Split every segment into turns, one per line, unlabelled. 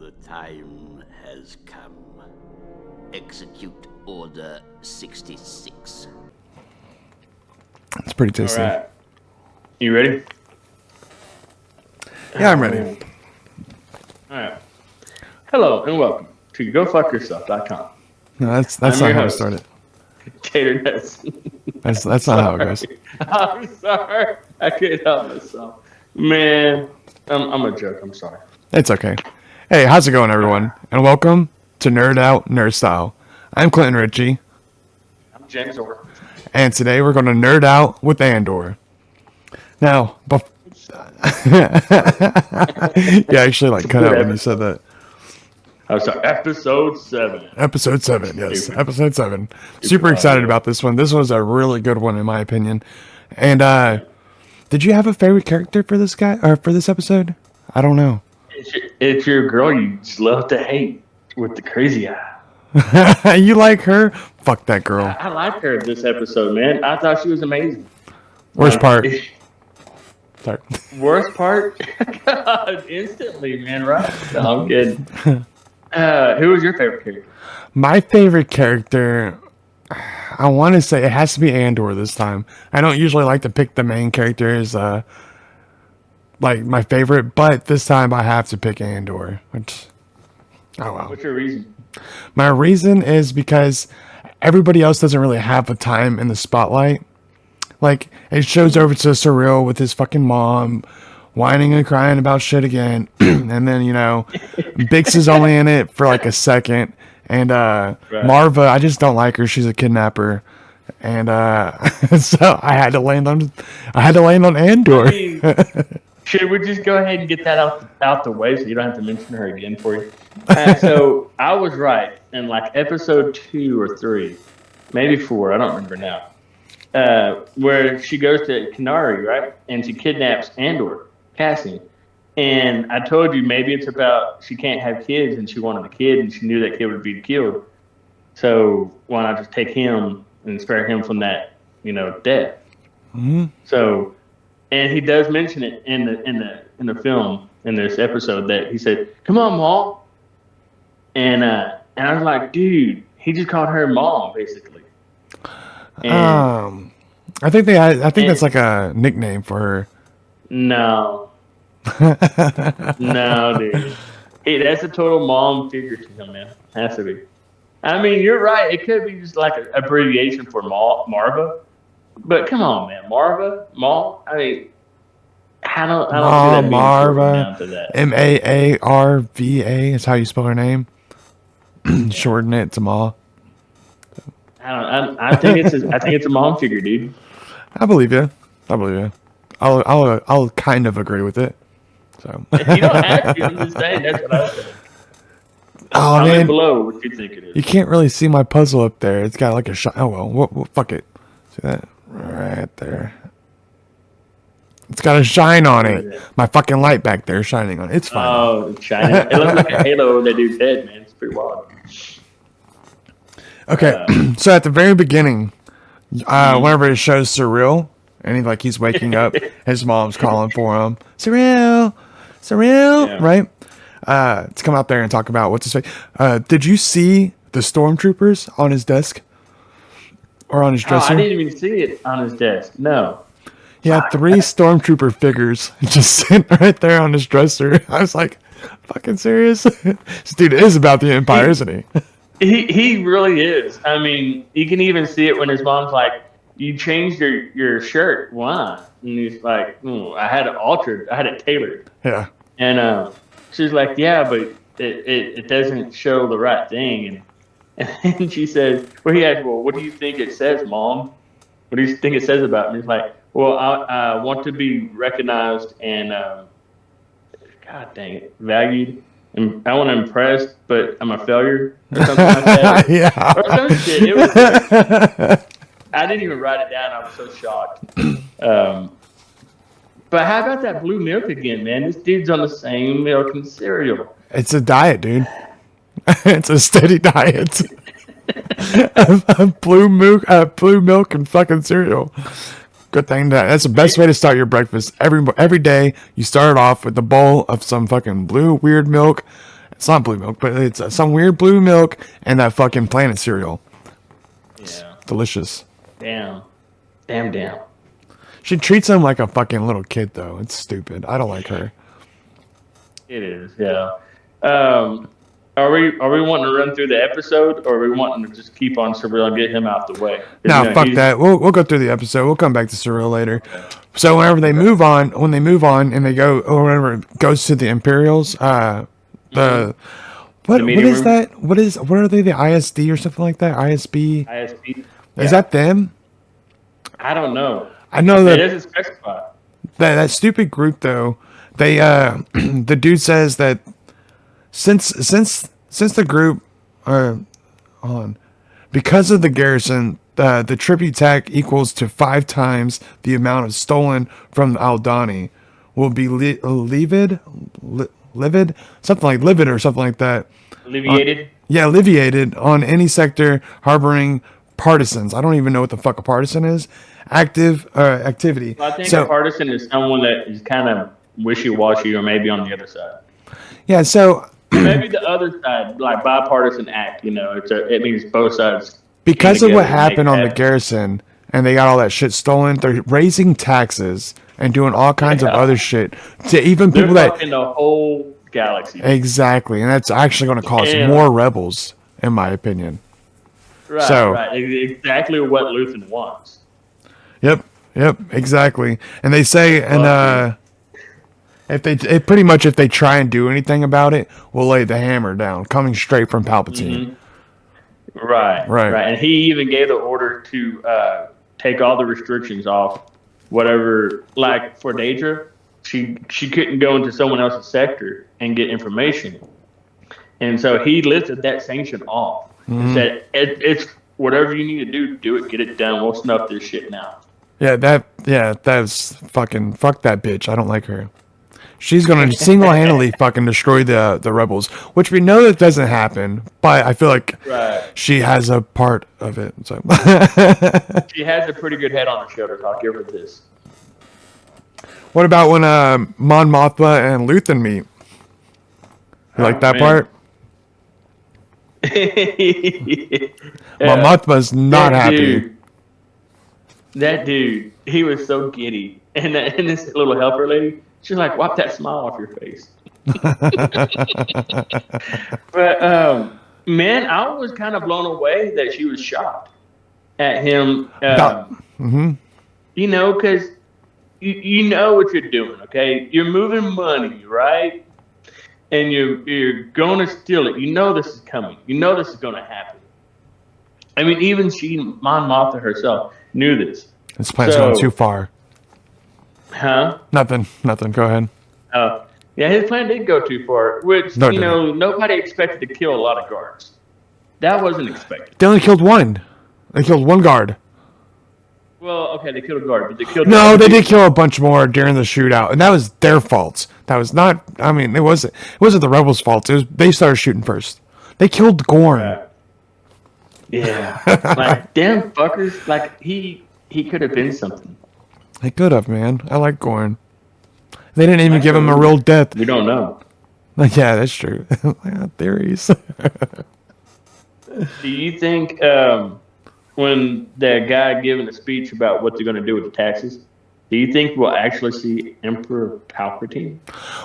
The time has come. Execute Order 66.
It's pretty tasty.
All right. You ready?
Yeah, I'm ready.
All right. Hello and welcome to GoFuckYourself.com.
No, that's
I'm
not
your
how we
host.
started.
Tater Nuts.
That's not how it goes.
I'm sorry. I can't help myself. Man, I'm a joke. I'm sorry.
It's okay. Hey, how's it going, everyone? And welcome to Nerd Out Nerd Style. I'm Clinton Ritchie,
I'm James Orr.
and today we're going to nerd out with Andor. Now, you actually cut out when you said that.
I'm sorry. Episode 7.
Episode 7, yes.
Stupid.
Episode 7. Super excited about this one. This was a really good one, in my opinion. And, did you have a favorite character for this guy, or for this episode? I don't know.
It's your girl you just love to hate with the crazy eye.
You like her? Fuck that girl.
I like her this episode, man. I thought she was amazing.
Worst part. Sorry.
Worst part? God, instantly, man, right? No, I'm kidding. Who was your favorite character?
My favorite character, I want to say it has to be Andor this time. I don't usually like to pick the main characters, like my favorite, but this time I have to pick Andor. Which, oh well.
What's your reason?
My reason is because everybody else doesn't really have a time in the spotlight. Like, it shows over to Surreal with his fucking mom, whining and crying about shit again. And then, Bix is only in it for like a second. And Marva, I just don't like her. She's a kidnapper. And so I had to land on Andor.
I mean, should we just go ahead and get that out the way so you don't have to mention her again for you? So I was right in like episode 2 or 3, maybe 4. I don't remember now. Where she goes to Canary, right? And she kidnaps Andor, Cassian. And I told you maybe it's about she can't have kids and she wanted a kid and she knew that kid would be killed. So why not just take him and spare him from that, death?
Mm-hmm.
So, and he does mention it in the film in this episode that he said, "Come on, Mom," and I was like, dude, he just called her Mom basically. And,
I think that's like a nickname for her.
No, no, dude. Hey, that's a total mom figure to him, man. Has to be. I mean, you're right. It could be just like an abbreviation for Marva. But come on, man, Marva, Mom. I mean, I don't see that being
Marva,
to that.
Maarva is how you spell her name. Shorten it to Ma.
I think it's a mom figure, dude.
I believe you. I'll kind of agree with it. So
You don't have to. I'm just saying that's what I said.
oh
Comment
man,
below what you think it is.
you can't really see my puzzle up there. It's got like a shine. Oh well, fuck it. See that right there? It's got a shine on it. My fucking light back there shining on it. It's fine.
Oh, it's shining. It looks like a halo over that dude's head, man. It's pretty wild.
Okay, so at the very beginning, whenever it shows Surreal, and he's waking up, his mom's calling for him. Surreal,
Yeah.
right? To come out there and talk about what's his face. Did you see the stormtroopers on his desk or on his
Oh,
dresser?
I didn't even see it on his desk. No.
He had 3 stormtrooper figures just sitting right there on his dresser. I was like, fucking serious? This dude is about the Empire, isn't he?
He really is. I mean, you can even see it when his mom's like, "You changed your shirt. Why?" And he's like, "I had it altered. I had it tailored."
Yeah.
And she's like, "Yeah, but it doesn't show the right thing." And then she says, "Well," he asked, "Well, what do you think it says, Mom? What do you think it says about me?" He's like, "Well, I want to be recognized and, God dang it, valued. And I want to impress, but I'm a failure," or something like that.
Yeah.
Or some shit. It was like, I didn't even write it down. I was so shocked. But how about that blue milk again, man? This dude's on the same milk and cereal.
It's a diet, dude. It's a steady diet. of blue milk and fucking cereal. Good thing that's the best way to start your breakfast. Every day you start it off with a bowl of some fucking blue weird milk It's not blue milk, but it's some weird blue milk and that fucking Planet cereal.
Yeah.
Delicious.
Damn.
She treats him like a fucking little kid, though. It's stupid. I don't like her.
It is, yeah. Are we wanting to run through the episode, or are we wanting to just keep on Surreal and get him out the way?
No, fuck that. We'll go through the episode. We'll come back to Surreal later.
Okay.
So whenever they move on, and they go, or whenever it goes to the Imperials, what is
room?
that? What are they? The ISD or something like that? ISB?
ISP.
Is that them?
I don't know.
I know
It
that
doesn't specify.
that stupid group though. They the dude says that since the group hold on, because of the garrison, the tribute tax equals to 5 times the amount of stolen from Aldani will be livid, something like livid or something like that.
Alleviated.
Alleviated on any sector harboring partisans. I don't even know what the fuck a partisan is. Activity.
Well, I think a partisan is someone that is kind of wishy-washy or maybe on the other side.
Yeah, so
maybe the other side, like bipartisan act, it means both sides.
Because of what happened on the garrison and they got all that shit stolen, they're raising taxes and doing all kinds of other shit to even people that
in the whole galaxy.
Exactly, and that's actually going to cause more rebels, in my opinion.
Right. Exactly what Luthen wants.
Yep, exactly. And they say, if they try and do anything about it, we'll lay the hammer down, coming straight from Palpatine.
Mm-hmm. Right. And he even gave the order to take all the restrictions off. Whatever, like for Daedra, she couldn't go into someone else's sector and get information, and so he lifted that sanction off. And said, "It's whatever you need to do it, get it done. We'll snuff this shit now."
That was fucking fuck that bitch. I don't like her. She's gonna single-handedly fucking destroy the rebels, which we know that doesn't happen, but I feel like she has a part of it. So
she has a pretty good head on her shoulders. I'll give her this.
What about when Mon Mothma and Luthen meet? You like that part? Mon Mothma's not happy.
That dude, he was so giddy, and this little helper lady. She's like, wipe that smile off your face. But, man, I was kind of blown away that she was shocked at him. Because you know what you're doing, okay? You're moving money, right? And you're going to steal it. You know this is coming. You know this is going to happen. I mean, even Mon Mothma herself knew this.
This plan's going too far.
Huh?
Nothing. Go ahead.
Oh, yeah, his plan did go too far, which, nobody expected to kill a lot of guards. That wasn't expected.
They only killed one. They killed one guard.
Well, okay, they killed a guard, but they killed...
No, they did kill a bunch more during the shootout, and that was their fault. That was not... I mean, it wasn't the rebels' fault. It was they started shooting first. They killed Gorn.
Yeah. Like, damn fuckers. Like, he could have been something.
They could have, man. I like Gorn. They didn't even give him a real death.
We don't know.
Yeah, that's true. Theories.
Do you think when that guy giving a speech about what they're going to do with the taxes, do you think we'll actually see Emperor Palpatine?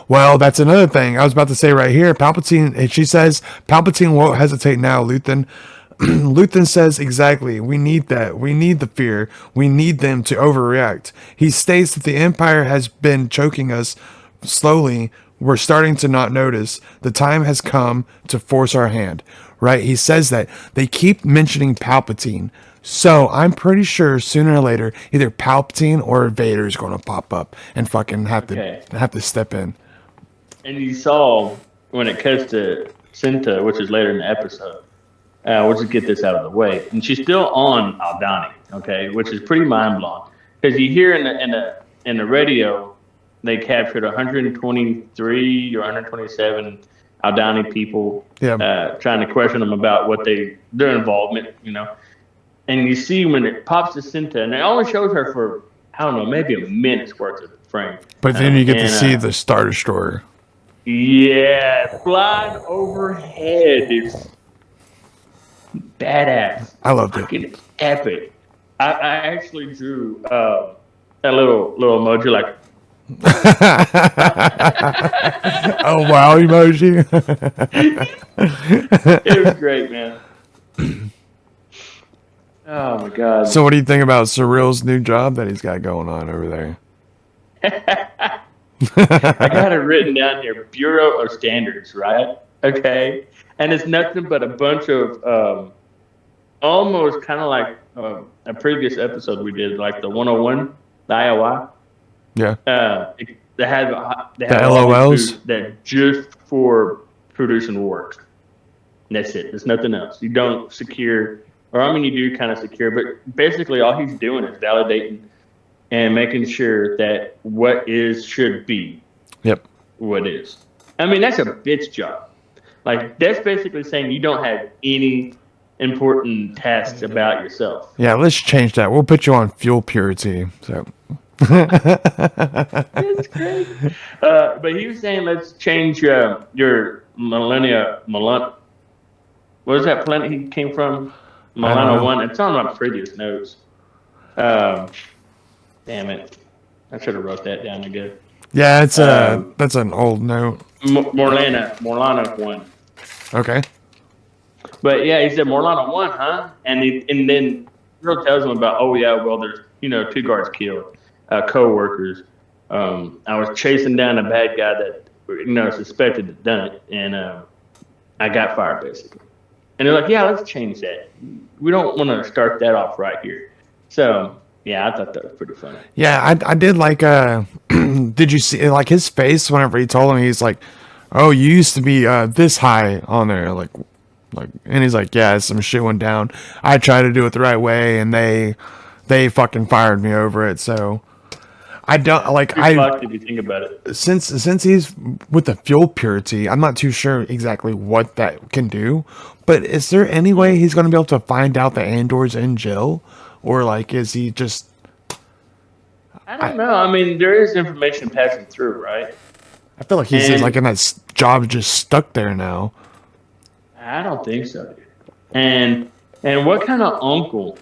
Well, that's another thing. I was about to say right here. Palpatine, she says, Palpatine won't hesitate now, Luthen. Luthen says exactly, we need that. We need the fear. We need them to overreact. He states that the Empire has been choking us slowly. We're starting to not notice. The time has come to force our hand. Right? He says that. They keep mentioning Palpatine. So I'm pretty sure sooner or later, either Palpatine or Vader is going to pop up and fucking have to step in.
And you saw when it cuts to Cinta, which is later in the episode. We'll just get this out of the way. And she's still on Aldani, okay, which is pretty mind-blowing. Because you hear in the radio, they captured 123 or 127 Aldani people trying to question them about their involvement, And you see when it pops to Cinta, and it only shows her for, I don't know, maybe a minute's worth of frame.
But then you get to see the Star Destroyer.
Yeah, flying overhead. It's badass.
I loved it.
Fucking epic. I actually drew a little emoji like
Oh wow, emoji.
it was great, man. Oh my god.
So what do you think about Surreal's new job that he's got going on over there?
I got it written down here, Bureau of Standards, right? Okay. And it's nothing but a bunch of almost kind of like a previous episode we did, like the 101, the IOI.
Yeah.
They
The
have all these
LOLs?
booths that just for producing work. And that's it. There's nothing else. You don't secure, or I mean, you do kind of secure, but basically all he's doing is validating and making sure that what is should be
Yep.
what is. I mean, that's a bitch job. Like that's basically saying you don't have any important tasks about yourself.
Yeah, let's change that. We'll put you on fuel purity. So
That's great. But he was saying let's change your what is that planet he came from?
I don't
Millennia
know.
1. It's on my previous notes. Damn it. I should have wrote that down again.
yeah, it's that's an old note.
Morlana 1.
Okay.
But yeah, he said Morlana 1, huh? And then Girl tells him about, oh yeah, well there's 2 guards killed, co-workers. I was chasing down a bad guy that suspected had done it, and I got fired basically. And they're like, yeah, let's change that. We don't want to start that off right here. So yeah, I thought that was pretty funny.
Yeah, I did like did you see like his face whenever he told him he's like, "Oh, you used to be this high on there." Like and he's like, "Yeah, some shit went down. I tried to do it the right way and they fucking fired me over it." So I don't like
Pretty fucked if you think about it.
since he's with the fuel purity, I'm not too sure exactly what that can do. But is there any way he's going to be able to find out that Andor's in jail, or like is he just?
I don't know. I mean, there is information passing through, right?
I feel like he's
And-
like in that job just stuck there now.
I don't think so, dude. And what kind of uncle?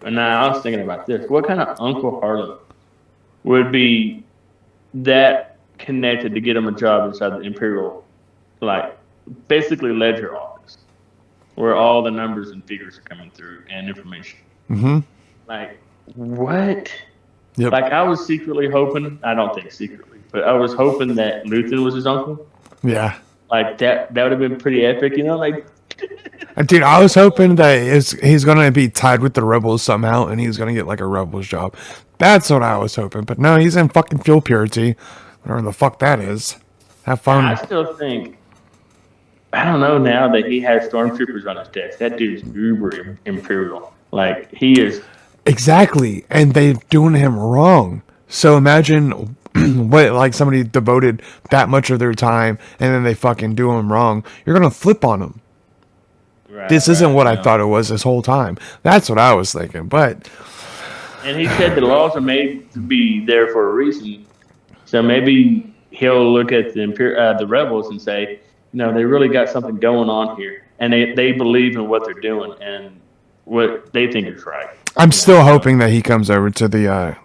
And now I was thinking about this. What kind of Uncle Harlow would be that connected to get him a job inside the Imperial, like basically ledger office, where all the numbers and figures are coming through and information.
Mm-hmm.
Like what?
Yep.
Like I was secretly hoping. I don't think secretly, but I was hoping that Luthen was his uncle.
Yeah.
Like that would have been pretty epic, like.
Dude, I was hoping that he's gonna be tied with the rebels somehow, and he's gonna get like a rebels job. That's what I was hoping. But no, he's in fucking fuel purity, whatever the fuck that is. Have fun.
I still think. I don't know now that he has stormtroopers on his desk. That dude's uber imperial. Like he is.
Exactly, and they're doing him wrong. So imagine what like somebody devoted that much of their time, and then they fucking do him wrong. You're gonna flip on him.
Right,
This isn't what I
no.
thought it was this whole time. That's what I was thinking. But
And he said the laws are made to be there for a reason. So maybe he'll look at the rebels and say, they really got something going on here, and they believe in what they're doing and what they think is right.
I'm still hoping that he comes over to the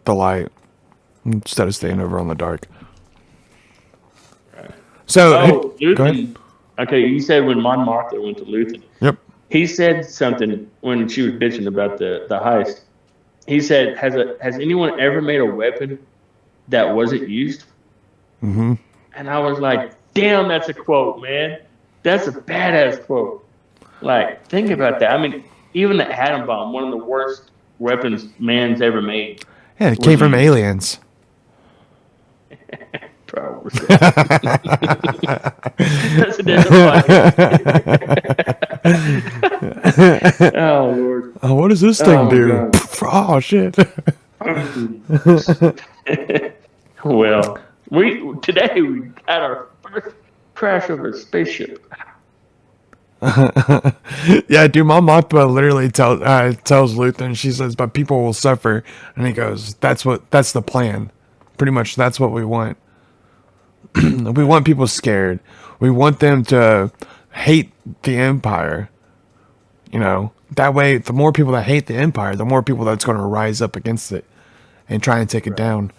light instead of staying over on the dark.
Right.
So
Oh,
go ahead.
Luthen. Okay, you said when Mon Martha went to Luthen.
Yep.
He said something when she was bitching about the heist. He said, "Has anyone ever made a weapon that wasn't used?"
Mm-hmm.
And I was like, "Damn, that's a quote, man. That's a badass quote." Like, think about that. I mean, even the atom bomb, one of the worst weapons man's ever made.
Yeah, it came from aliens.
Probably. That's a different one. Oh Lord.
Oh, what does this thing
Oh,
do?
God.
Oh shit!
Well, today we got our first crash of a spaceship.
Yeah, dude, my mappa literally tells Luthen. She says, "But people will suffer," and he goes, "That's the plan. Pretty much, that's what we want." We want people scared. We want them to hate the Empire. You know, that way, the more people that hate the Empire, the more people that's going to rise up against it and try and take it down.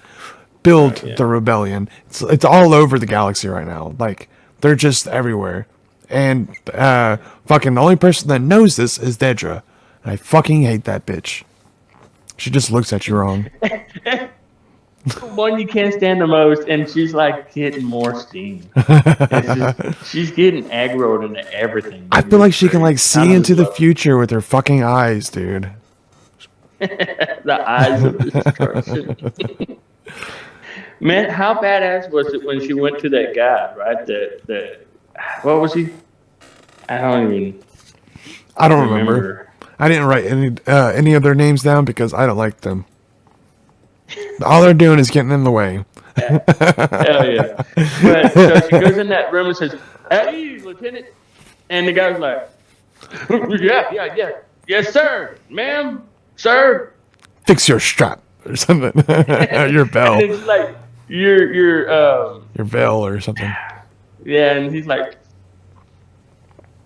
Build the rebellion. It's all over the galaxy right now. Like, they're just everywhere. And fucking the only person that knows this is Dedra. And I fucking hate that bitch. She just looks at you wrong.
One you can't stand the most, and she's like getting more steam. She's getting aggroed into everything.
I feel like she can like see into the future with her fucking eyes, dude.
The eyes of destruction. Man, how badass was it when she went to that guy, right? The what was he? I don't
remember. I didn't write any of their names down because I don't like them. All they're doing is getting in the way.
Hell yeah. But so she goes in that room and says, "Hey, Lieutenant," and the guy's like, "Yeah, yes, sir, ma'am, sir."
Fix your strap or something. Your bell.
And it's like your
veil or something.
Yeah, and he's like,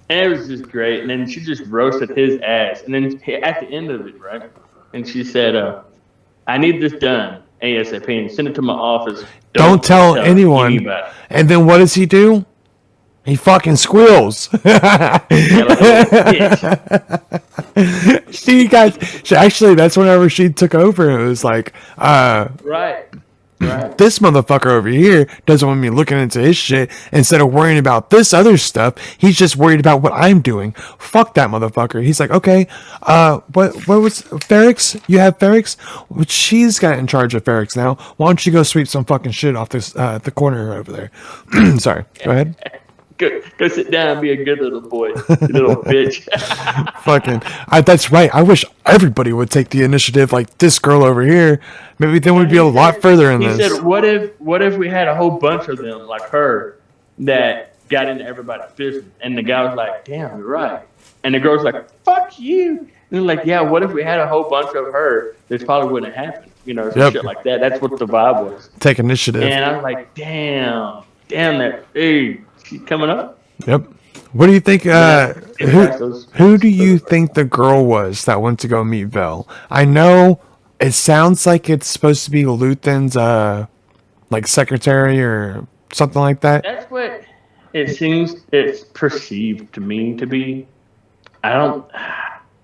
and it was just great. And then she just roasted his ass. And then at the end of it, right? And she said, "I need this done ASAP and send it to my office.
Don't tell anyone."
Anybody.
And then what does he do? He fucking squeals. See, guys, actually, that's whenever she took over. It was like,
right.
This motherfucker over here doesn't want me looking into his shit. Instead of worrying about this other stuff, he's just worried about what I'm doing. Fuck that motherfucker. He's like, okay, what was Ferrix? You have Ferrix? Well, she's got in charge of Ferrix now. Why don't you go sweep some fucking shit off this the corner over there? Sorry, go ahead.
Go sit down and be a good little boy, you little bitch.
Fucking, that's right. I wish everybody would take the initiative like this girl over here. Maybe then we'd be a lot further in this.
He said, what if we had a whole bunch of them like her that got into everybody's business? And the guy was like, damn, you're right. And the girl's like, fuck you. And they're like, yeah, what if we had a whole bunch of her? This probably wouldn't have happened. You know, shit like that. That's what the vibe was.
Take initiative.
And I was like, damn that, hey. Coming up.
Yep. What do you think? Who do you think the girl was that went to go meet Vel? I know it sounds like it's supposed to be Luthen's like secretary or something like that.
That's what it seems. It's perceived to me to be. I don't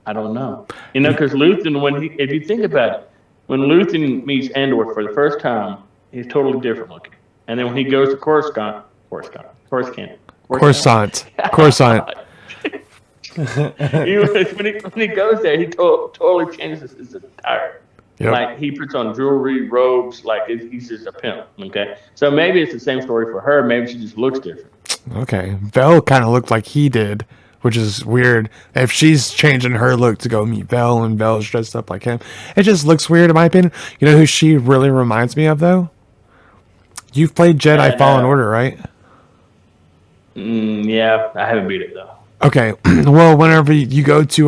know. You know, because Luthen, if you think about it, when Luthen meets Andor for the first time, he's totally different looking. And then when he goes to Coruscant. Coruscant. When he goes there, he totally changes his attire. Yep. Like he puts on jewelry, robes, like he's just a pimp. Okay, so maybe it's the same story for her. Maybe she just looks different.
Okay, Vel kind of looked like he did, which is weird. If she's changing her look to go meet Vel and Vel's dressed up like him, it just looks weird in my opinion. You know who she really reminds me of though? You've played Jedi Fallen Order, right?
Yeah, I haven't beat it though.
Okay, well, whenever you go to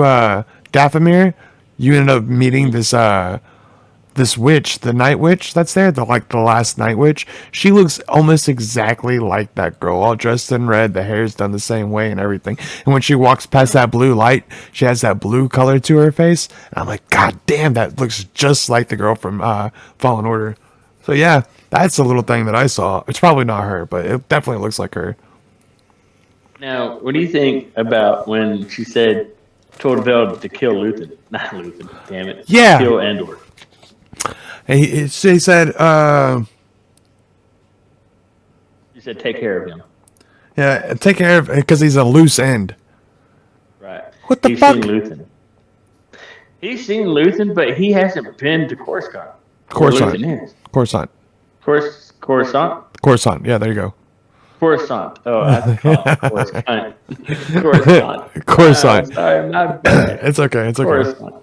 Dathomir, you end up meeting this witch, the Night Witch that's there, the last Night Witch. She looks almost exactly like that girl, all dressed in red, the hair's done the same way and everything. And when she walks past that blue light, she has that blue color to her face. And I'm like, God damn, that looks just like the girl from Fallen Order. So yeah, that's a little thing that I saw. It's probably not her, but it definitely looks like her.
Now, what do you think about when she told Vel to kill Luthen? Not Luthen, damn it.
Yeah.
Kill Andor.
And he said,
He said, take care of him.
Yeah, take care of him because he's a loose end.
Right.
What the fuck?
He's seen Luthen, but he hasn't been to Coruscant.
Coruscant. Yeah, there you go.
Coruscant. Oh, I call it Coruscant.
Coruscant.
Sorry, I'm not bad.
It's okay.
Coruscant.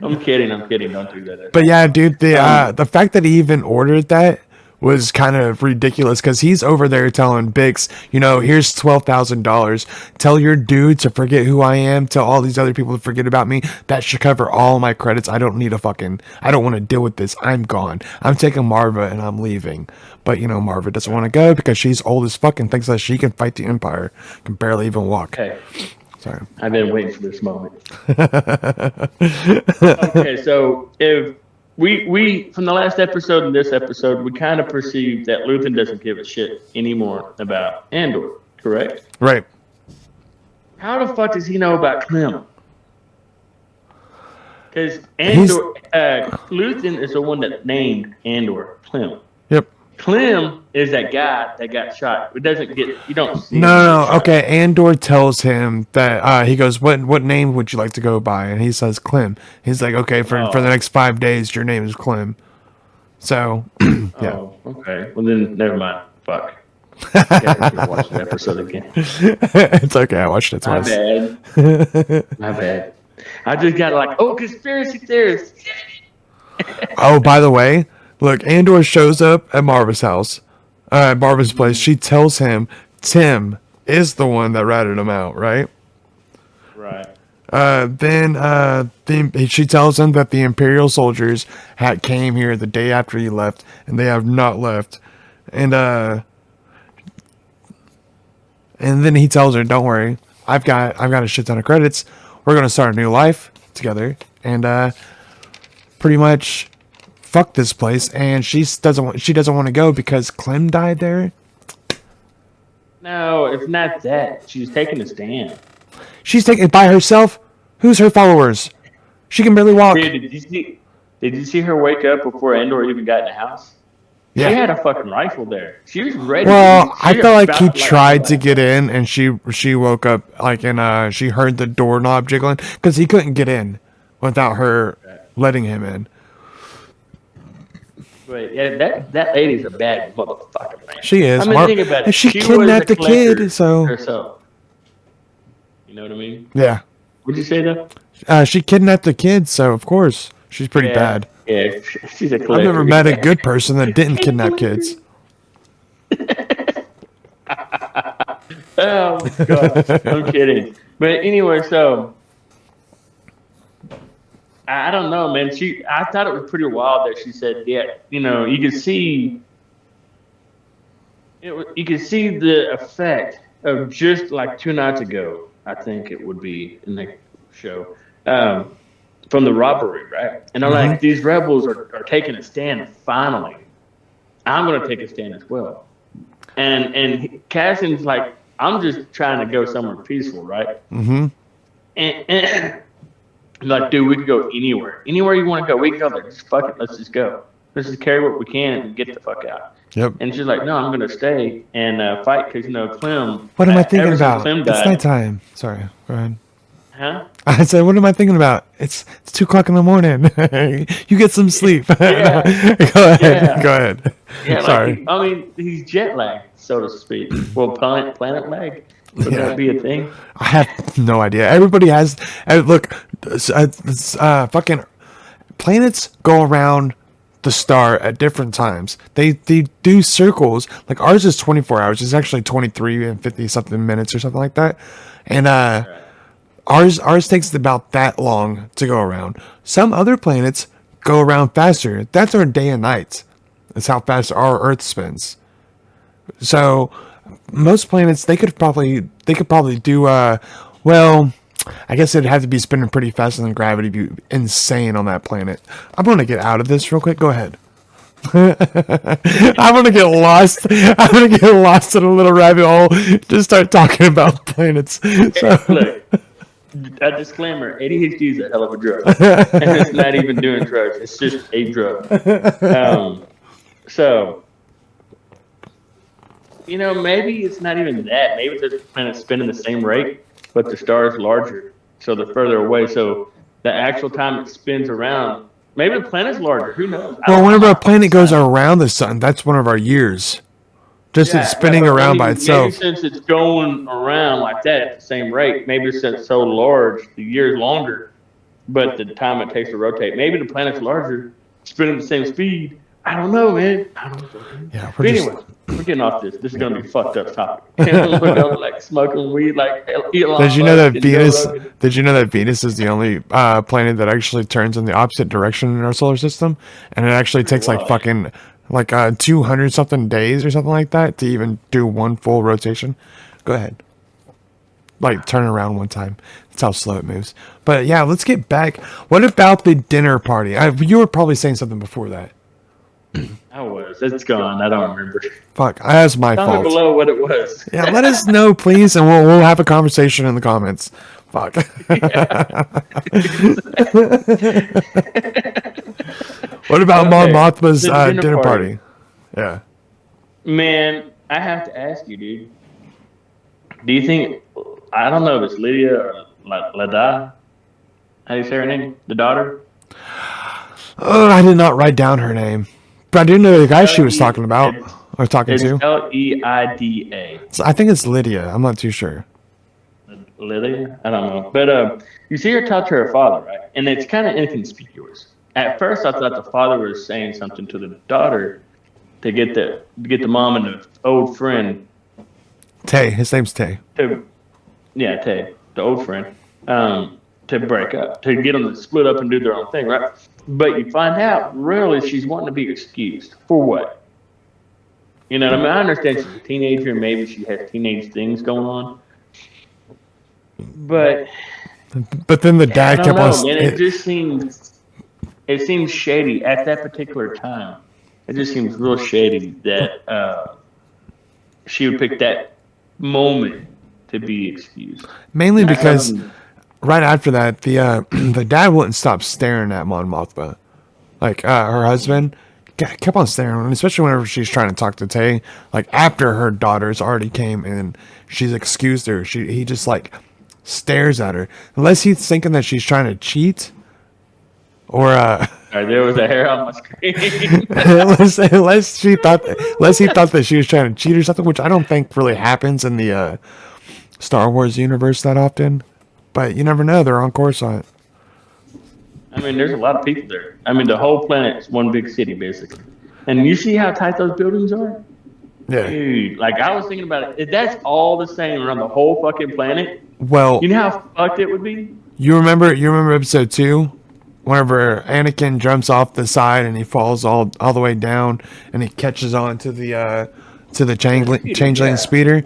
I'm kidding. Don't do that.
But yeah, dude, the fact that he even ordered that was kind of ridiculous because he's over there telling Bix, here's $12,000. Tell your dude to forget who I am. Tell all these other people to forget about me. That should cover all my credits. I don't want to deal with this. I'm gone. I'm taking Marva and I'm leaving. But, Marva doesn't want to go because she's old as fuck and thinks that she can fight the Empire. Can barely even walk.
Okay.
Sorry.
I've been waiting for this moment. Okay, so if we from the last episode and this episode, we kind of perceived that Luthen doesn't give a shit anymore about Andor, correct?
Right.
How the fuck does he know about Clem? Because Andor, Luthen is the one that named Andor Clem.
Yep.
Clem is that guy that got shot. It doesn't get, you don't see.
No. Okay, Andor tells him that he goes, "What name would you like to go by?" And he says Clem. He's like, "Okay, for the next 5 days, your name is Clem." So, yeah.
Oh, okay. Well then, never mind. Fuck. I watch the episode again.
It's okay. I watched it twice.
My bad. I just got conspiracy theorists.
Oh, by the way, look, Andor shows up at Marva's house, Marva's place. She tells him Tim is the one that ratted him out, right?
Right.
Then she tells him that the Imperial soldiers came here the day after he left, and they have not left. And then he tells her, "Don't worry, I've got a shit ton of credits. We're gonna start a new life together, and pretty much fuck this place." And she doesn't want to go because Clem died there.
No, it's not that. She's taking a stand.
She's taking it by herself. Who's her followers? She can barely walk.
Dude, did you see her wake up before Andor even got in the house? Yeah. She had a fucking rifle there. She was ready.
Well, I felt like he tried to get in, and she woke up and she heard the doorknob jiggling because he couldn't get in without her letting him in.
But yeah, that lady's a bad motherfucker, man.
She is.
I mean, think about it.
She kidnapped the kid, so
herself. You know what I mean?
Yeah.
What'd you say though?
She kidnapped the kid, so of course she's pretty bad.
Yeah, she's a collector.
I've never met a good person that didn't kidnap kids.
Oh my god, I'm kidding. But anyway, so I don't know, man. I thought it was pretty wild that she said, yeah, you could see the effect of just like 2 nights ago. I think it would be in the show. From the robbery, right? And I'm like, these rebels are taking a stand finally. I'm going to take a stand as well. And Cassian's like, I'm just trying to go somewhere peaceful, right? Mm-hmm. And like, dude, we can go anywhere. Anywhere you want to go, we can go there. Just fuck it, let's just go. Let's just carry what we can and get the fuck out.
Yep.
And she's like, no, I'm going to stay and fight because, Clem.
What am I thinking about? It's nighttime. Sorry, go ahead.
Huh?
I said, what am I thinking about? It's 2 o'clock in the morning. You get some sleep.
Yeah.
Go ahead.
Yeah,
Sorry.
He's jet lagged, so to speak. Well, planet lag. Would that be a thing?
I have no idea. Everybody has. Look, fucking planets go around the star at different times. They do circles. Like ours is 24 hours. It's actually 23 and 50 something minutes or something like that. And Ours takes about that long to go around. Some other planets go around faster. That's our day and night. That's how fast our Earth spins. So most planets they could probably do well, I guess it'd have to be spinning pretty fast and then gravity be insane on that planet. I'm gonna get out of this real quick. Go ahead. I'm gonna get lost. I'm gonna get lost in a little rabbit hole. Just start talking about planets. So.
Look. A disclaimer: ADHD is a hell of a drug, and it's not even doing drugs; it's just a drug. So, maybe it's not even that. Maybe the planet's spinning the same rate, but the star is larger, so they're further away. So the actual time it spins around, maybe the planet's larger. Who knows?
Well, whenever a planet goes around the sun, that's one of our years. Just it's spinning around by itself.
Maybe since it's going around like that at the same rate, maybe since it's so large, the year's longer, but the time it takes to rotate. Maybe the planet's larger, spinning the same speed, I don't know, man. I don't know.
Yeah,
But anyway, we're getting off this. This is gonna be a fucked up topic. We're gonna like smoking weed like
Did
Elon
you know
Musk
that
and Joe
Venus?
Rogan.
Did you know that Venus is the only planet that actually turns in the opposite direction in our solar system, and it actually takes like
What?
fucking like 200 something days or something like that to even do one full rotation. Go ahead, like turn around one time. That's how slow it moves. But yeah, let's get back. What about the dinner party? You were probably saying something before that.
I was. It's gone. I don't remember.
Fuck, that's my
Comment
fault.
below what it was.
Yeah, let us know, please, and we'll have a conversation in the comments. Fuck. What about Mon
Okay,
Mothma's
the
dinner party? Yeah.
Man, I have to ask you, dude. Do you think I don't know if it's Lydia or Lada? How do you say her name? The daughter?
Oh, I did not write down her name, but I do know the guy she was
L-E-
talking about
It's
or talking
it's
to.
Leida.
So I think it's Lydia. I'm not too sure.
Lydia? I don't know. But you see her talk to her father, right? And it's kind of inconspicuous. At first, I thought the father was saying something to the daughter to get the mom and the old friend
Tay. His name's Tay.
to yeah, the old friend, to break up, to get them to split up and do their own thing, right? But you find out, really, she's wanting to be excused for what? You know what I mean? I understand she's a teenager and maybe she has teenage things going on, but
But then the
I
dad
don't
kept on.
know, man. It seems shady at that particular time. It just seems real shady that she would pick that moment to be excused.
Mainly
Not
because
something.
right after that, the the dad wouldn't stop staring at Mon Mothma. Like her husband kept on staring, and especially whenever she's trying to talk to Tay. Like after her daughters already came and she's excused her, he just like stares at her. Unless he's thinking that she's trying to cheat, or
There was a hair on my screen.
unless he thought that she was trying to cheat or something, which I don't think really happens in the Star Wars universe that often. But you never know; they're on Coruscant.
I mean, there's a lot of people there. I mean, the whole planet's one big city, basically. And you see how tight those buildings are?
Yeah.
Dude, like I was thinking about it. If that's all the same around the whole fucking planet,
Well,
you know how fucked it would be?
you remember episode 2, whenever Anakin jumps off the side and he falls all the way down and he catches on to the changeling
Yeah.
speeder.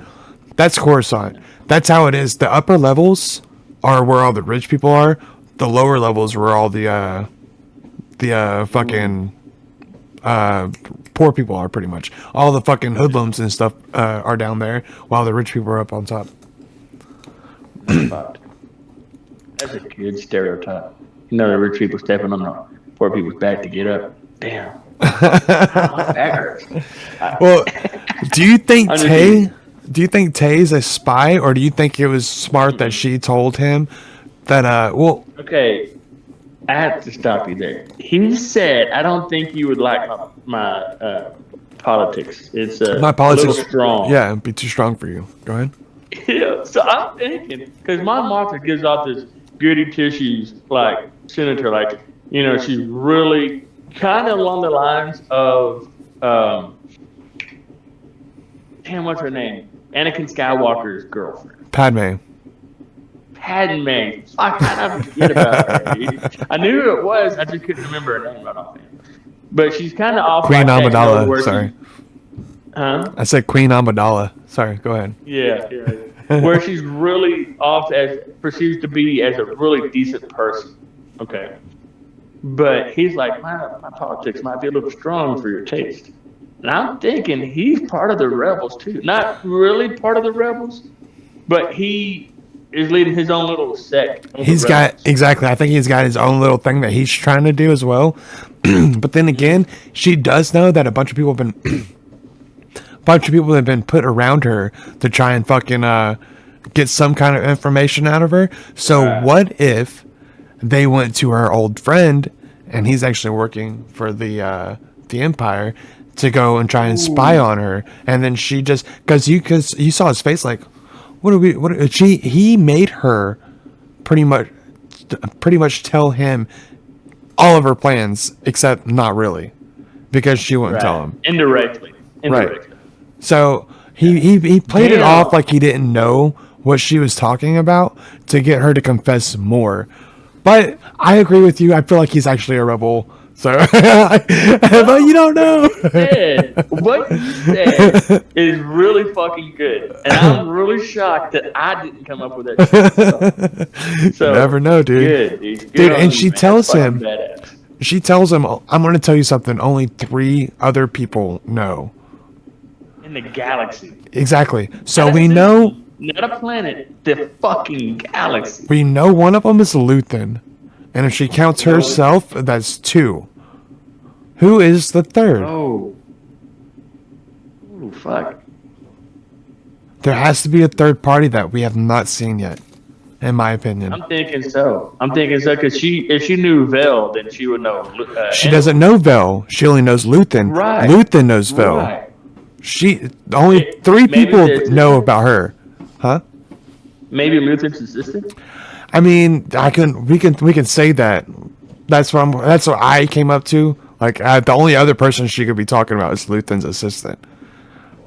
That's Coruscant. That's how it is. The upper levels are where all the rich people are. The lower levels where all the fucking poor people are, pretty much. All the fucking hoodlums and stuff are down there, while the rich people are up on top.
Fucked. That's a good stereotype. You know, the rich people stepping on the poor people's back to get up. Damn. My back hurts.
Well, do you think
I'm just
Tay?
kidding.
Do you think Tay's a spy, or do you think it was smart that she told him that? Well,
Okay, I have to stop you there. He said, "I don't think you would like my politics. It's
my
a
politics,
little strong."
yeah, it'd be too strong for you. Go ahead.
Yeah. So I'm thinking, because my Martha gives off this goody two shoes like senator, like she's really kind of along the lines of damn, what's her name? Anakin Skywalker's girlfriend.
Padme.
Padme. Fuck, I forget about her. Dude. I knew who it was. I just couldn't remember her name right offhand. But she's kind of off
Queen
like that,
Amidala.
where
Sorry,
huh?
I said Queen Amidala. Sorry, go ahead.
Yeah. Where she's really off as perceived to be as a really decent person. Okay. But he's like, my politics might be a little strong for your taste. And I'm thinking he's part of the rebels too. Not really part of the rebels, but he is leading his own little sect. of the
He's got
rebels.
exactly. I think he's got his own little thing that he's trying to do as well. But then again, she does know that a bunch of people have been, put around her to try and fucking get some kind of information out of her. So
Right.
what if they went to her old friend, and he's actually working for the Empire, to go and try and spy on her, and then she just because you saw his face like, he made her pretty much tell him all of her plans, except not really. because she wouldn't tell him.
Indirectly.
Right. So he played it off like he didn't know what she was talking about to get her to confess more. But I agree with you. I feel like he's actually a rebel. So, but you don't know.
What you said is really fucking good, and I'm really shocked that I didn't come up with that shit. So,
never know, dude.
Good,
dude, and she tells him, I'm going to tell you something. Only 3 other people know
in the galaxy.
Exactly. So we know,
not a planet, the fucking galaxy.
We know one of them is Luthen. And if she counts herself, that's 2. Who is the third?
Oh, fuck.
There has to be a third party that we have not seen yet, in my opinion.
I'm thinking so because if she knew Vel, then she would know.
She doesn't know Vel. She only knows Luthen.
Right.
Luthen knows Vel.
Right.
Only 3 people know about her. Huh?
Maybe Luthen's assistant?
I mean, we can say that. That's what I came up to. Like, the only other person she could be talking about is Luthen's assistant.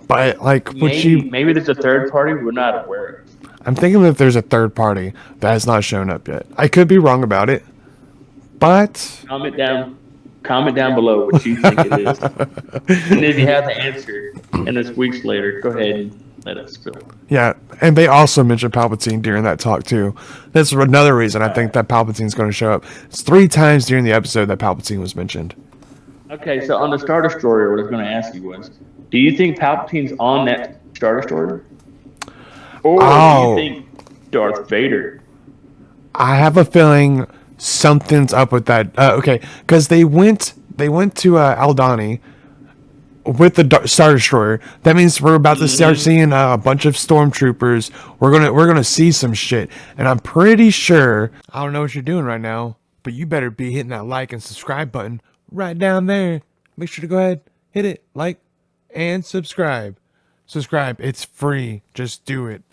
But like,
maybe there's a third party we're not aware of.
I'm thinking that there's a third party that has not shown up yet. I could be wrong about it, but
comment down below what you think it is, and if you have the answer, and it's weeks later, go ahead and let us know.
Yeah, and they also mentioned Palpatine during that talk too. That's another reason I think that Palpatine's going to show up. It's 3 times during the episode that Palpatine was mentioned.
Okay, so on the Star Destroyer, what I was going to ask you was, do you think Palpatine's on that Star Destroyer? Or do you think Darth Vader? I
have a feeling something's up with that. Okay, because they went to Aldhani with the Star Destroyer. That means we're about to start seeing a bunch of stormtroopers. We're gonna see some shit, and I'm pretty sure. I don't know what you're doing right now, but you better be hitting that like and subscribe button right down there. Make sure to go ahead, hit it, like, and subscribe. Subscribe. It's free. Just do it.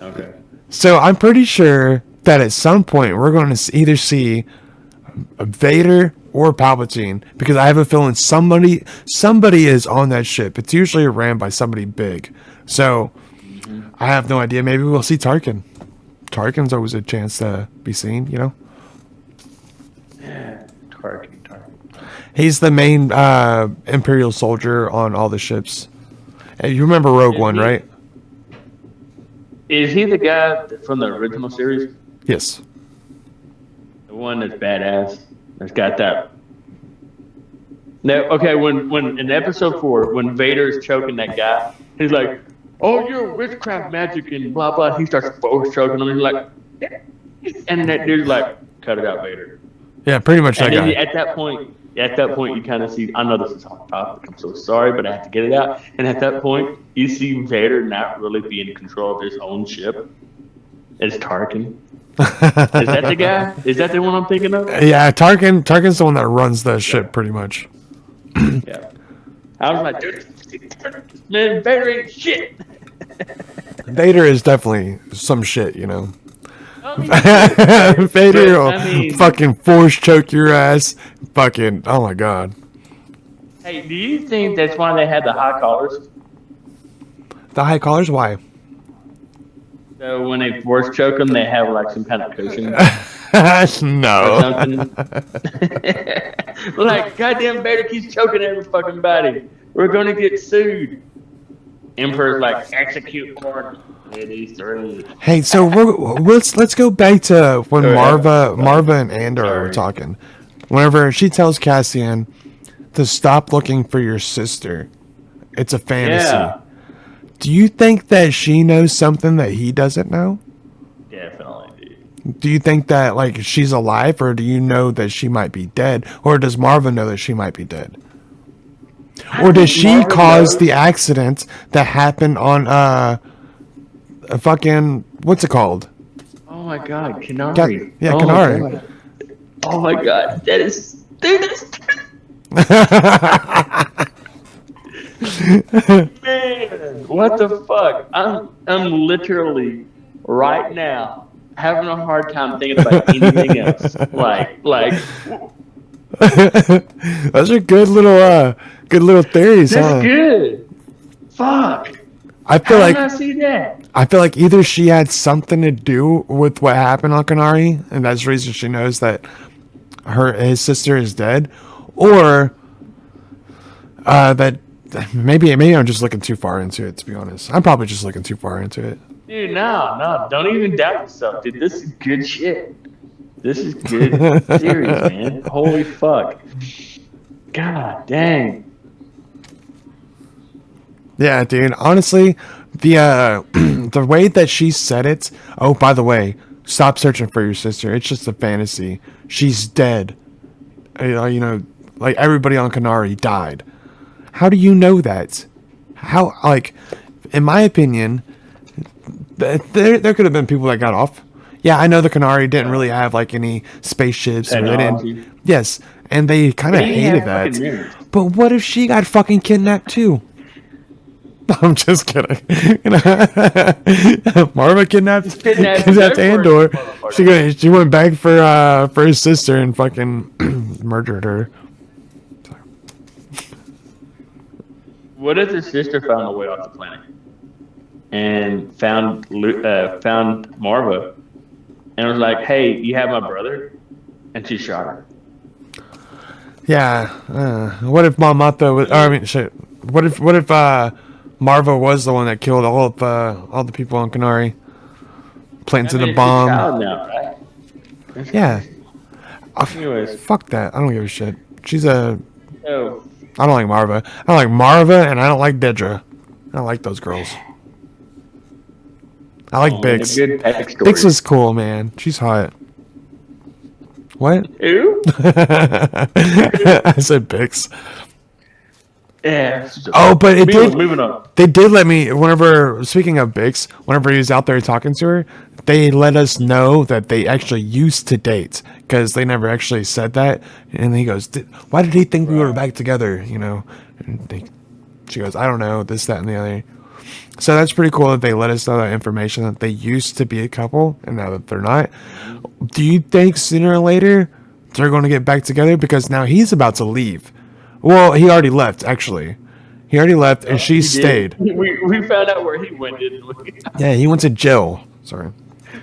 Okay. So
I'm pretty sure that at some point we're going to either see Vader or Palpatine, because I have a feeling somebody is on that ship. It's usually ran by somebody big. So I have no idea. Maybe we'll see Tarkin. Tarkin's always a chance to be seen, you know?
Yeah, Tarkin.
He's the main Imperial soldier on all the ships. Hey, you remember Rogue One, right?
Is he the guy from the original series?
Yes.
The one that's badass. That's got that. No, okay. When in episode 4, when Vader is choking that guy, he's like, "Oh, you're witchcraft magic and blah blah." He starts choking him. And he's like, and that dude's like, "Cut it out, Vader."
Yeah, pretty much that guy.
At that point, you kind of see. I know this is off topic. I'm so sorry, but I have to get it out. And at that point, you see Vader not really be in control of his own ship. It's Tarkin. Is that the guy? Is that the one I'm thinking of?
Yeah, Tarkin's the one that runs the ship, pretty much.
Yeah. I was like, dude, man, Vader ain't shit.
Vader is definitely some shit, you know.
Vader
will fucking force choke your ass. Fucking, oh my god.
Hey, do you think that's why they had the high collars?
The high collars? Why?
So when they force choke them, they have like some kind of cushion.
No.
Like, goddamn Vader keeps choking every fucking body. We're gonna get sued. Emperor's like, execute order.
Hey, so let's go back to when Marva and Andor were talking. Whenever she tells Cassian to stop looking for your sister, it's a fantasy. Yeah. Do you think that she knows something that he doesn't know?
Definitely.
Do you think that like she's alive, or do you know that she might be dead, or does Marva know that she might be dead? Or does she cause the accident that happened on a fucking, what's it called?
Oh my god, Kenari.
Kenari.
Oh my god, that is, dude, that's man, what the fuck? I'm literally right now having a hard time thinking about anything else. Like
Those are good little theories,
That's
huh?
good. Fuck.
I feel
How
like
did I see that?
I feel like either she had something to do with what happened on Canary, and that's the reason she knows that his sister is dead, or that maybe I'm just looking too far into it. To be honest, I'm probably just looking too far into it.
Dude, no, don't even doubt yourself, dude. This is good shit. This is good series, man. Holy fuck. God dang.
Yeah, dude. Honestly, the the way that she said it. Oh, by the way, stop searching for your sister. It's just a fantasy. She's dead. Like everybody on Canary died. How do you know that? How, like, in my opinion, there could have been people that got off. Yeah, I know the Canary didn't really have like any spaceships. Or they
Technology.
didn't. Yes, and they kind of
They didn't
hated
have fucking
that.
mirrors.
But what if she got fucking kidnapped too? I'm just kidding. Marva kidnapped Andor. She went back for his sister and fucking murdered her.
What if the sister found a way off the planet and found Marva and was like, "Hey, you have my brother," and she shot her?
Yeah. What if Mamata was? Or, I mean, shit. What if Marva was the one that killed all the people on Canary? Planted a bomb.
She's a child now, right?
Yeah.
Anyways,
Fuck that. I don't give a shit. She's a.
so
I don't like Marva. I don't like Marva, and I don't like Dedra. I don't like those girls. I like Bix.
a good backstory.
Bix is cool, man. She's hot. What?
Who?
I said Bix.
Yeah.
Oh, but it did.
Moving on.
They did let me. Whenever, speaking of Bix, whenever he was out there talking to her, they let us know that they actually used to date because they never actually said that. And he goes, "Why did he think we were back together?" You know. And she goes, "I don't know. This, that, and the other." So that's pretty cool that they let us know that information that they used to be a couple and now that they're not. Do you think sooner or later they're going to get back together? Because now he's about to leave. Well, he already left, actually. He already left, and she stayed.
We found out where he went, didn't we?
Yeah, he went to jail. Sorry.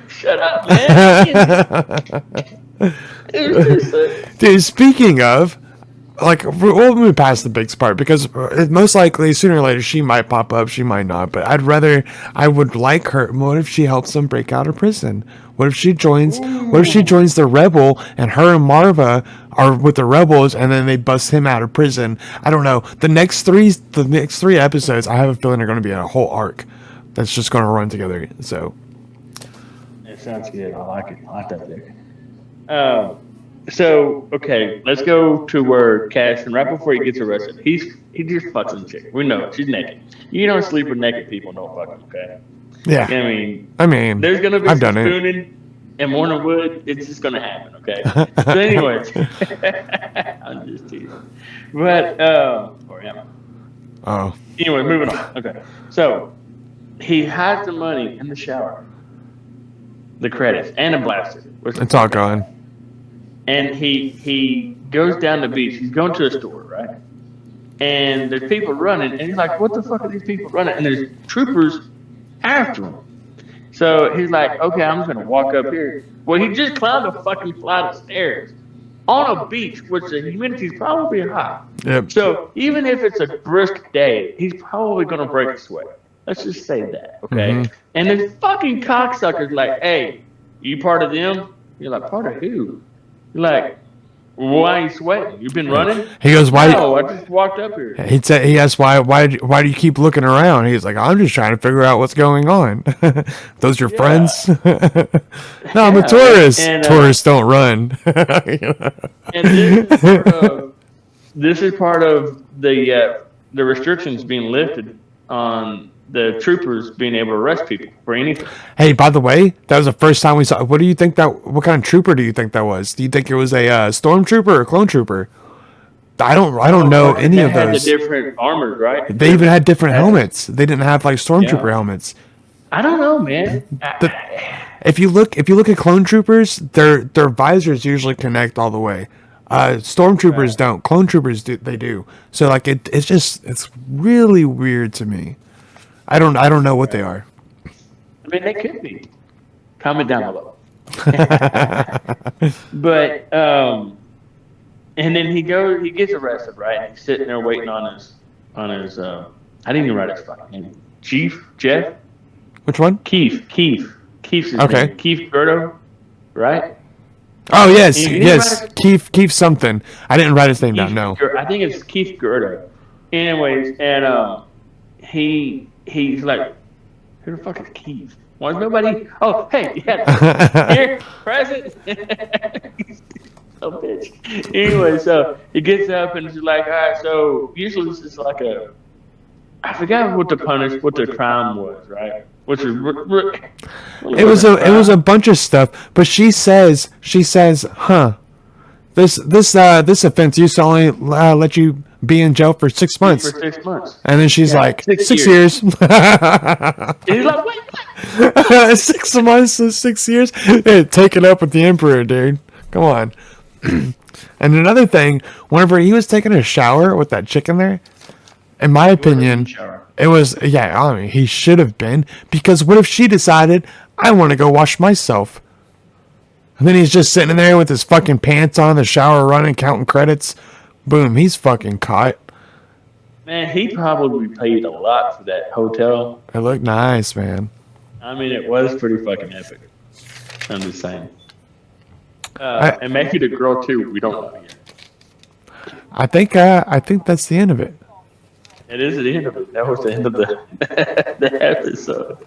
Shut up, man.
Dude, speaking of, like, we'll move past the big part because most likely sooner or later she might pop up, she might not. But I would like her. What if she helps them break out of prison? What if she joins? What if she joins the rebel and her and Marva are with the rebels and then they bust him out of prison? I don't know. The next three episodes, I have a feeling are going to be a whole arc that's just going to run together. So
It sounds good. I like it. I like that theory. So okay, let's go to where Cash, and right before he gets arrested, he just fucks some chick. We know it. She's naked. You don't sleep with naked people. Don't fuck them, okay?
yeah,
I mean,
I
there's gonna be
I've
some
done it.
spooning and morning wood. It's just gonna happen, okay? So anyways, I'm just teasing. But or am I?
Oh,
Anyway, moving on. Okay, so he hides the money in the shower, the credits, and a blaster.
it's all gone.
And he goes down the beach. He's going to a store, right? And there's people running, and he's like, "What the fuck are these people running?" And there's troopers after him. So he's like, "Okay, I'm just gonna walk up here." Well, he just climbed a fucking flight of stairs on a beach, which the humidity's probably high.
Yep.
So even if it's a brisk day, he's probably gonna break a sweat. Let's just say that, okay?
Mhm.
And this fucking cocksucker's like, "Hey, you part of them?" You're like, "Part of who?" You're like, "Why are you sweating? You've been running?"
He goes, "Why?"
No, I just walked up here.
He asked, "Why do you keep looking around?" He's like, "I'm just trying to figure out what's going on." Those your friends? No, I'm a
Yeah,
tourist.
and,
Tourists don't run.
And this is part of the restrictions being lifted on the troopers being able to arrest people for anything.
Hey, by the way, that was the first time we saw. What kind of trooper do you think that was? Do you think it was a stormtrooper or a clone trooper? I don't know any of
They had
those.
the different armors, right?
They even had different helmets. They didn't have like stormtrooper
Yeah.
helmets.
I don't know, man.
If you look at clone troopers, their visors usually connect all the way. Stormtroopers don't. Clone troopers do. They do. So like it's really weird to me. I don't know what they are.
I mean, they could be. Comment down below. But and then he gets arrested, right? He's sitting there waiting on his I didn't even write his fucking name. Jeff.
Which one?
Keith's his
Okay.
name. Keith Gerdo, right?
Oh yes,
You didn't
yes.
write
Keith something. I didn't write his name down. No.
I think it's Keith Gerdo. Anyways, and he's like, who the fuck is Keith? Why is nobody? Oh, hey, yeah, here, present. Oh, bitch. Anyway, so he gets up and he's like, all right. So usually this is like I forgot what the crime was, right? Which is
It was a bunch of stuff, but she says, huh? This offense used to only let you be in jail for 6 months.
For 6 months.
And then she's like, 6 years.
And he's like, wait.
6 months to 6 years. Hey, take it up with the emperor, dude. Come on. And another thing, whenever he was taking a shower with that chick in there, in my opinion, it was, I mean, he should have been, because what if she decided, I want to go wash myself? And then he's just sitting there with his fucking pants on, the shower running, counting credits. Boom, he's fucking caught.
Man, he probably paid a lot for that hotel.
It looked nice, man.
I mean, it was pretty fucking epic. I'm just saying. And maybe the girl too. We don't know yet.
I think that's the end of it.
It is the end of it. That was the end of the episode.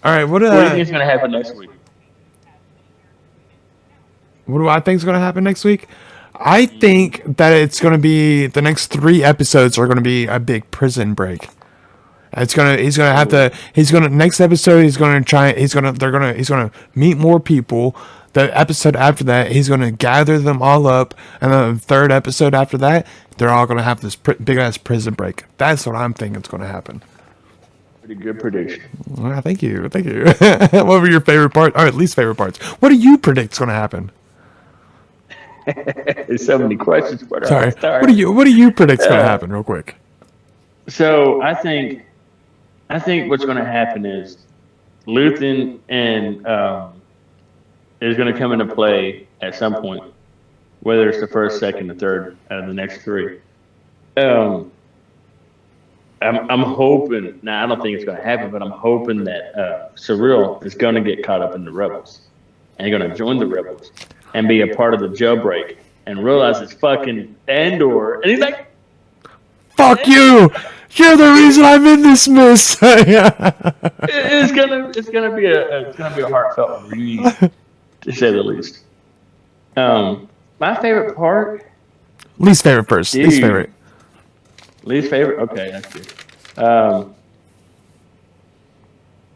All right, what
do you think is going to happen next week?
What do I think is going to happen next week? I think that it's going to be the next 3 episodes are going to be a big prison break. He's gonna next episode he's gonna meet more people. The episode after that, he's gonna gather them all up, and then the 3rd episode after that, they're all gonna have this big ass prison break. That's what I'm thinking is gonna happen.
Pretty good prediction.
Well, thank you. What were your favorite parts, or least favorite parts? What do you predict is gonna happen?
There's so many questions.
Sorry. What do you predict is gonna happen, real quick?
So I think what's going to happen is Luthen and is going to come into play at some point, whether it's the first, second, or third out of the next 3. I'm hoping. Now I don't think it's going to happen, but I'm hoping that Cyril is going to get caught up in the rebels and going to join the rebels and be a part of the jailbreak and realize it's fucking Andor, and he's like,
"Fuck you! You're the reason I'm in this mess."
It's gonna be a heartfelt read, to say the least. My favorite part.
Least favorite first.
Dude.
Least favorite.
Least favorite. Okay, that's good.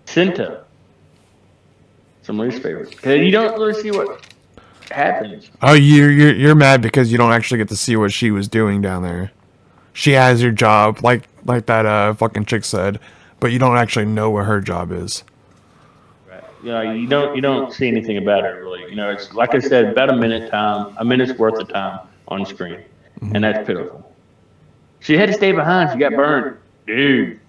Cinta. Some least favorite. Cause you don't really see what happens.
Oh, you're mad because you don't actually get to see what she was doing down there. She has your job, like that fucking chick said, but you don't actually know what her job is.
Right. You don't see anything about her really. You know, it's like I said, about a minute's worth of time on screen, and that's pitiful. She had to stay behind. She got burned, dude.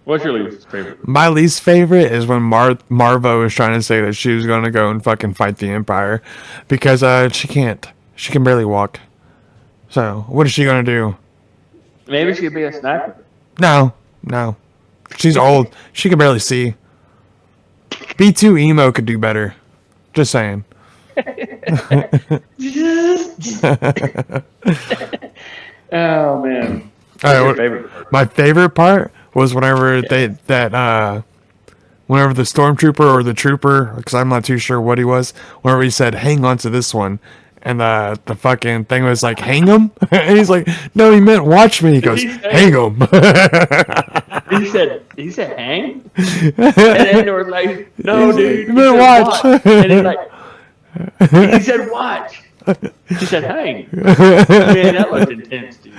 What's your least favorite?
My least favorite is when Marvo was trying to say that she was going to go and fucking fight the Empire, because she can't. She can barely walk. So, what is she going to do?
Maybe she'd be a sniper.
No. She's old. She can barely see. B2 Emo could do better. Just saying.
Oh, man.
All right, my favorite part was whenever whenever the stormtrooper or the trooper, because I'm not too sure what he was, whenever he said, "Hang on to this one." And the fucking thing was like, "Hang him?" And he's like, "No, he meant watch me." He goes, "Hang him."
He said, "Hang?" And Andor was like, "No, dude.
He meant watch."
And he's like, he said, "Watch." He said, "Hang." Man, that looked intense, dude.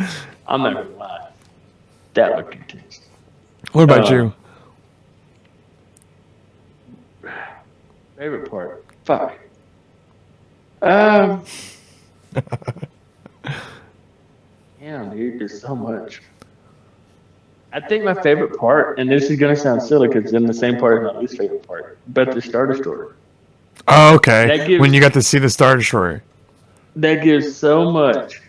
I'm not gonna lie. That looked intense.
What about you?
Favorite part? Fuck. Um, Damn, dude, there's so much. I think my favorite part, and this is gonna sound silly because it's in the same part as my least favorite part, but the Star Destroyer.
Oh, okay.
That gives
When you got to see the Star Destroyer.
that gives so much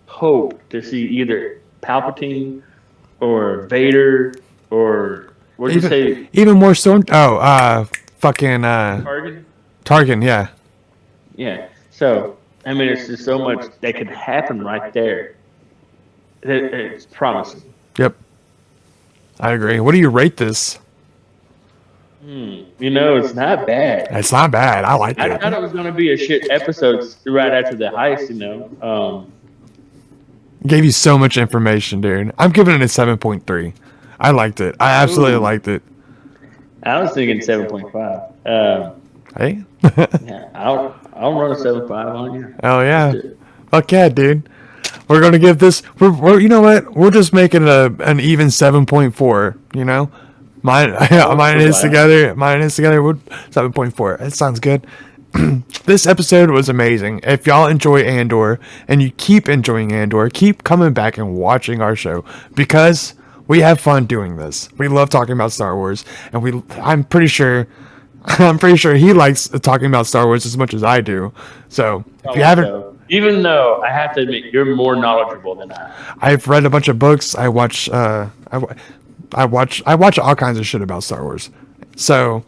hope to see either Palpatine or Vader or what'd you say,
Even more storm. Oh, fucking
Tarkin?
Tarkin. Yeah.
Yeah. So I mean, it's just so much that could happen right there. It's promising.
Yep. I agree. What do you rate this?
It's not bad.
It's not bad. I like
I
it.
thought it was going to be a shit episode right after the heist,
Gave you so much information, dude. I'm giving it a 7.3. I liked it. I absolutely liked it.
I was thinking 7.5.
Hey.
Yeah, I'll run a 7.5 on you.
Hell yeah.
Let's do it.
Fuck yeah, dude. We're gonna give this. We're you know what? We're just making it an even 7.4. You know, mine and his together. Mine and his together would 7.4. That sounds good. This episode was amazing. If y'all enjoy Andor and you keep enjoying Andor, keep coming back and watching our show because we have fun doing this. We love talking about Star Wars, and I'm pretty sure he likes talking about Star Wars as much as I do. So if you haven't.
Even though I have to admit you're more knowledgeable than I am.
I've read a bunch of books. I watch all kinds of shit about Star Wars. So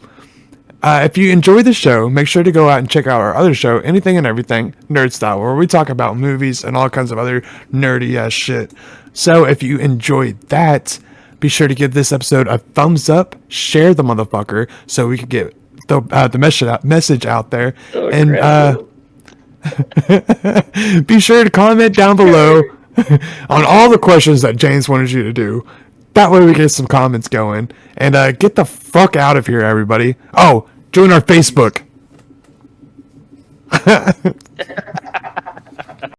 if you enjoy the show, make sure to go out and check out our other show, Anything and Everything Nerd Style, where we talk about movies and all kinds of other nerdy ass shit. So if you enjoyed that, be sure to give this episode a thumbs up, share the motherfucker, so we could get the message out there. Be sure to comment down below on all the questions that James wanted you to do. That way we get some comments going. And get the fuck out of here, everybody. Oh, join our Facebook.